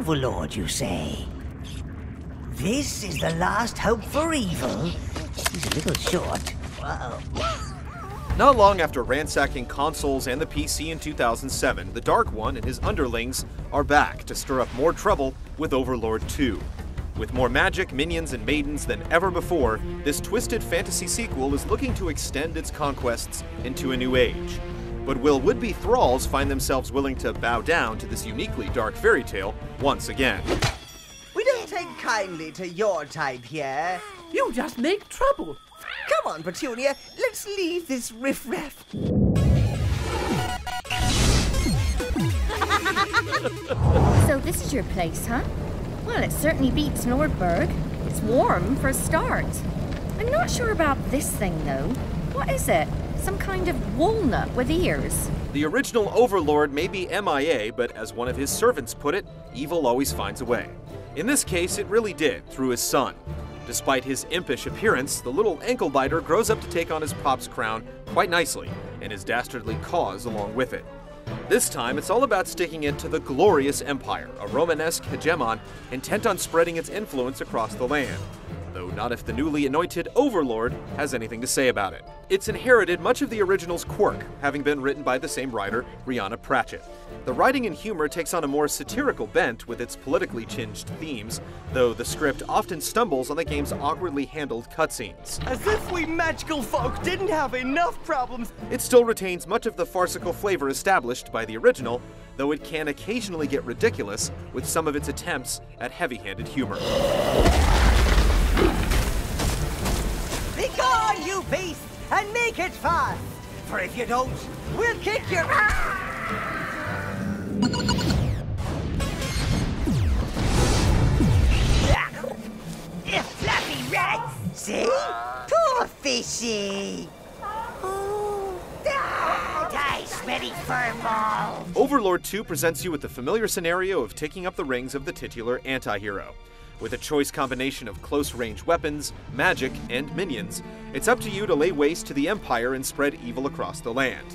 overlord, you say? This is the last hope for evil? He's a little short. Whoa. Not long after ransacking consoles and the PC in 2007, the Dark One and his underlings are back to stir up more trouble with Overlord 2. With more magic, minions, and maidens than ever before, this twisted fantasy sequel is looking to extend its conquests into a new age. But will would-be thralls find themselves willing to bow down to this uniquely dark fairy tale once again? We don't take kindly to your type here. You just make trouble. Come on, Petunia, let's leave this riffraff. So this is your place, huh? Well, it certainly beats Nordberg. It's warm for a start. I'm not sure about this thing, though. What is it? Some kind of walnut with ears? The original Overlord may be MIA, but as one of his servants put it, evil always finds a way. In this case, it really did, through his son. Despite his impish appearance, the little ankle-biter grows up to take on his pop's crown quite nicely, and his dastardly cause along with it. This time, it's all about sticking it to the glorious Empire, a Romanesque hegemon intent on spreading its influence across the land. Though not if the newly anointed Overlord has anything to say about it. It's inherited much of the original's quirk, having been written by the same writer, Brianna Pratchett. The writing and humor takes on a more satirical bent with its politically tinged themes, though the script often stumbles on the game's awkwardly handled cutscenes. As if we magical folk didn't have enough problems. It still retains much of the farcical flavor established by the original, though it can occasionally get ridiculous with some of its attempts at heavy-handed humor. Begone, you beast, and make it fast! For if you don't, we'll kick your ass! Fluffy rats! See? Poor fishy! Oh, die, sweaty furball! Overlord 2 presents you with the familiar scenario of taking up the rings of the titular anti-hero. With a choice combination of close-range weapons, magic, and minions, it's up to you to lay waste to the Empire and spread evil across the land.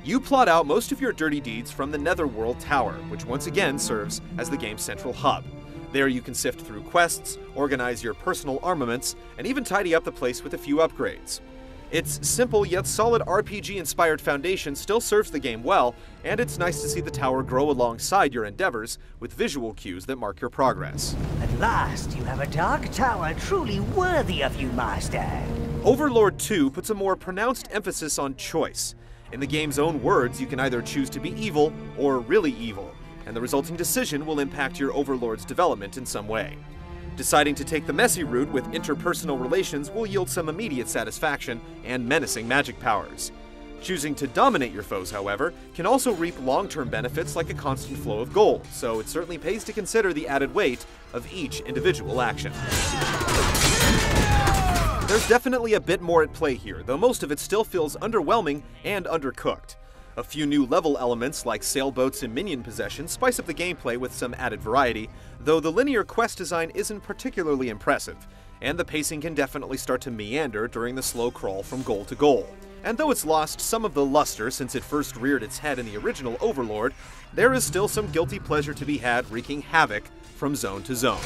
You plot out most of your dirty deeds from the Netherworld Tower, which once again serves as the game's central hub. There you can sift through quests, organize your personal armaments, and even tidy up the place with a few upgrades. Its simple yet solid RPG-inspired foundation still serves the game well, and it's nice to see the tower grow alongside your endeavors with visual cues that mark your progress. At last, you have a dark tower truly worthy of you, Master. Overlord 2 puts a more pronounced emphasis on choice. In the game's own words, you can either choose to be evil or really evil, and the resulting decision will impact your Overlord's development in some way. Deciding to take the messy route with interpersonal relations will yield some immediate satisfaction and menacing magic powers. Choosing to dominate your foes, however, can also reap long-term benefits like a constant flow of gold, so it certainly pays to consider the added weight of each individual action. There's definitely a bit more at play here, though most of it still feels underwhelming and undercooked. A few new level elements like sailboats and minion possession spice up the gameplay with some added variety, though the linear quest design isn't particularly impressive, and the pacing can definitely start to meander during the slow crawl from goal to goal. And though it's lost some of the luster since it first reared its head in the original Overlord, there is still some guilty pleasure to be had wreaking havoc from zone to zone.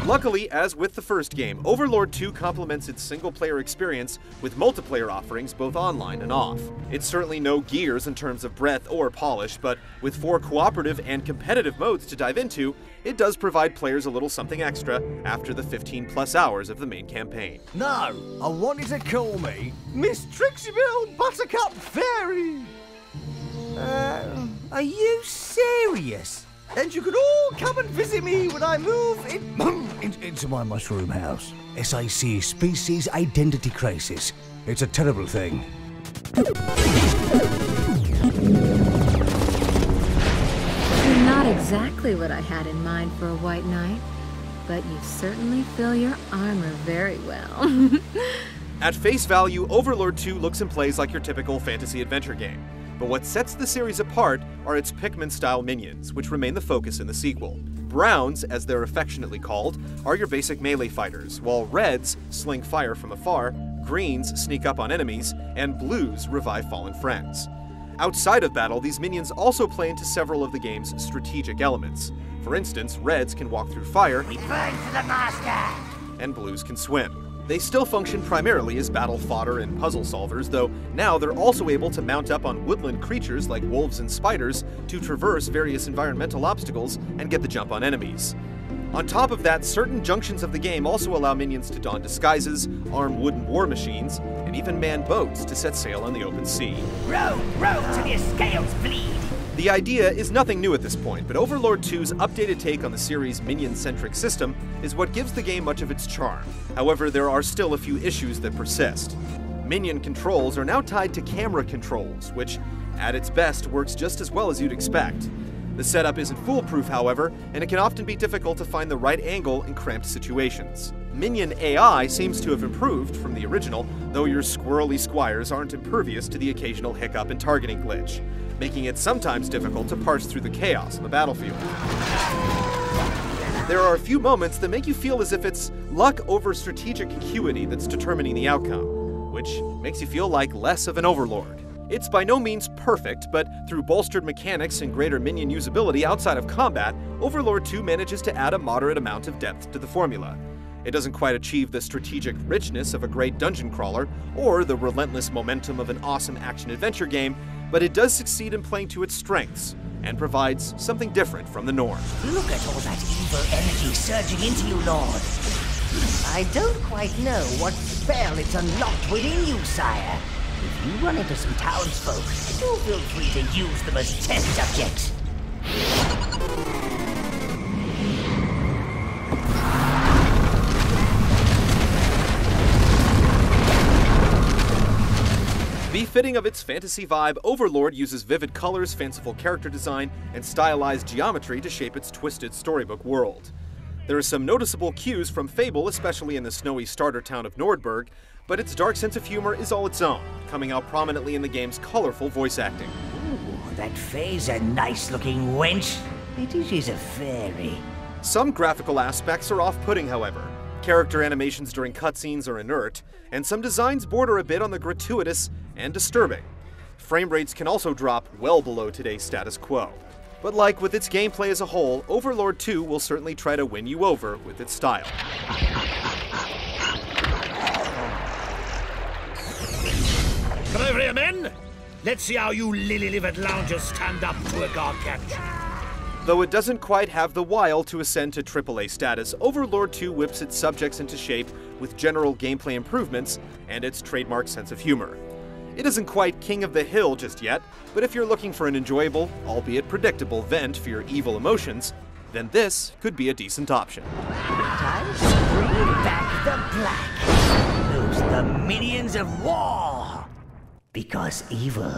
Luckily, as with the first game, Overlord 2 complements its single-player experience with multiplayer offerings both online and off. It's certainly no Gears in terms of breadth or polish, but with 4 cooperative and competitive modes to dive into, it does provide players a little something extra after the 15+ hours of the main campaign. No, I wanted to call me Miss Trixie Buttercup Fairy. Are you serious? And you could all come and visit me when I move into my mushroom house. SIC, Species Identity Crisis. It's a terrible thing. Not exactly what I had in mind for a white knight, but you certainly fill your armor very well. At face value, Overlord 2 looks and plays like your typical fantasy adventure game. But what sets the series apart are its Pikmin-style minions, which remain the focus in the sequel. Browns, as they're affectionately called, are your basic melee fighters, while reds sling fire from afar, greens sneak up on enemies, and blues revive fallen friends. Outside of battle, these minions also play into several of the game's strategic elements. For instance, reds can walk through fire, We burn for the master! and blues can swim. They still function primarily as battle fodder and puzzle solvers, though now they're also able to mount up on woodland creatures like wolves and spiders to traverse various environmental obstacles and get the jump on enemies. On top of that, certain junctions of the game also allow minions to don disguises, arm wooden war machines, and even man boats to set sail on the open sea. Row till your scales bleed! The idea is nothing new at this point, but Overlord 2's updated take on the series' minion-centric system is what gives the game much of its charm. However, there are still a few issues that persist. Minion controls are now tied to camera controls, which, at its best, works just as well as you'd expect. The setup isn't foolproof, however, and it can often be difficult to find the right angle in cramped situations. Minion AI seems to have improved from the original, though your squirrely squires aren't impervious to the occasional hiccup and targeting glitch, making it sometimes difficult to parse through the chaos on the battlefield. There are a few moments that make you feel as if it's luck over strategic acuity that's determining the outcome, which makes you feel like less of an overlord. It's by no means perfect, but through bolstered mechanics and greater minion usability outside of combat, Overlord 2 manages to add a moderate amount of depth to the formula. It doesn't quite achieve the strategic richness of a great dungeon crawler, or the relentless momentum of an awesome action-adventure game, but it does succeed in playing to its strengths, and provides something different from the norm. Look at all that evil energy surging into you, Lord. I don't quite know what spell it's unlocked within you, sire. If you run into some townsfolk, do feel free to use them as test subjects. Befitting of its fantasy vibe, Overlord uses vivid colors, fanciful character design, and stylized geometry to shape its twisted storybook world. There are some noticeable cues from Fable, especially in the snowy starter town of Nordberg, but its dark sense of humor is all its own, coming out prominently in the game's colorful voice acting. Ooh, that Faye's a nice-looking wench. Pity she's a fairy. Some graphical aspects are off-putting, however. Character animations during cutscenes are inert, and some designs border a bit on the gratuitous and disturbing. Frame rates can also drop well below today's status quo. But like with its gameplay as a whole, Overlord 2 will certainly try to win you over with its style. Come over here, men! Let's see how you lily-livered loungers stand up to a guard catch. Though it doesn't quite have the wile to ascend to AAA status, Overlord 2 whips its subjects into shape with general gameplay improvements and its trademark sense of humor. It isn't quite King of the Hill just yet, but if you're looking for an enjoyable, albeit predictable, vent for your evil emotions, then this could be a decent option. Time to bring back the black. Those the minions of war. Because evil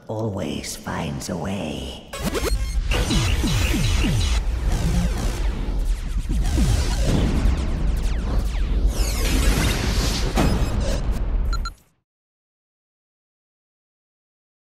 always finds a way.